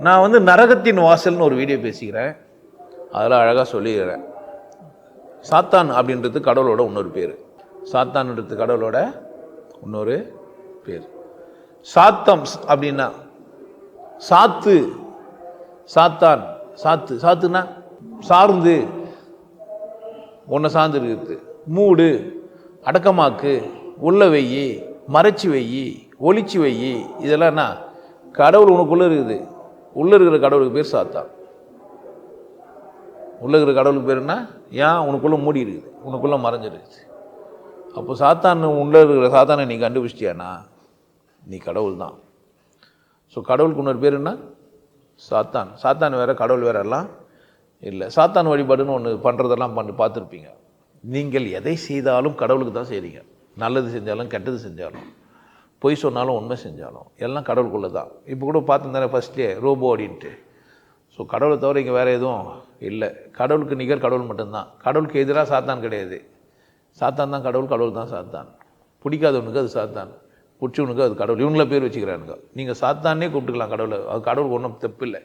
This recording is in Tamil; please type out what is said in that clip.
நான் வந்து நரகத்தின் வாசல்னு ஒரு வீடியோ பேசிக்கிறேன். அதில் அழகாக சொல்லிடுறேன். சாத்தான் அப்படின்றது கடவுளோட இன்னொரு பேர். சாத்தான்ன்றது கடவுளோட இன்னொரு பேர். சாத்தம் அப்படின்னா சாத்து, சாத்தான், சாத்துனா சார்ந்து, ஒன்றை சார்ந்து இருக்குது. மூடு, அடக்கமாக்கு, உள்ள வெய்யி, மறைச்சி வெய்யி, ஒளிச்சு வெய்யி. இதெல்லாம் என்ன? கடவுள் உனக்குள்ளே இருக்குது. உள்ளே இருக்கிற கடவுளுக்கு பேர் சாத்தான். உள்ளே இருக்கிற கடவுளுக்கு பேர் என்ன? ஏன்? உனக்குள்ளே மூடி இருக்குது, உனக்குள்ளே மறைஞ்சிருக்குது. அப்போ சாத்தான், உள்ளே இருக்கிற சாத்தானை நீ கண்டுபிடிச்சிட்டியானா நீ கடவுள் தான். ஸோ கடவுளுக்கு இன்னொரு பேர் என்ன? சாத்தான். சாத்தான் வேறு, கடவுள் வேறு எல்லாம் இல்லை. சாத்தான் வழிபாடுன்னு ஒன்று பண்ணுறதெல்லாம் பார்த்துருப்பீங்க. நீங்கள் எதை செய்தாலும் கடவுளுக்கு தான் செய்கிறீங்க. நல்லது செஞ்சாலும் கெட்டது செஞ்சாலும், பொய் சொன்னாலும் உண்மை செஞ்சாலும் எல்லாம் கடவுளுக்குள்ளே தான். இப்போ கூட பார்த்துருந்தானே ஃபஸ்ட்லேயே ரோபோ அப்படின்ட்டு. ஸோ கடவுளை தவிர இங்கே வேறு எதுவும் இல்லை. கடவுளுக்கு நிகர் கடவுள் மட்டும்தான். கடவுளுக்கு எதிராக சாத்தான் கிடையாது. சாத்தான் தான் கடவுள், கடவுள் தான் சாத்தான். பிடிக்காதவனுக்கு அது சாத்தான், பிடிச்சவனுக்கு அது கடவுள். இவங்கள பேர் வச்சுக்கிறானுங்க. நீங்கள் சாத்தானே கூப்பிட்டுக்கலாம் கடவுளை. அது கடவுளுக்கு ஒன்றும் தப்பு இல்லை.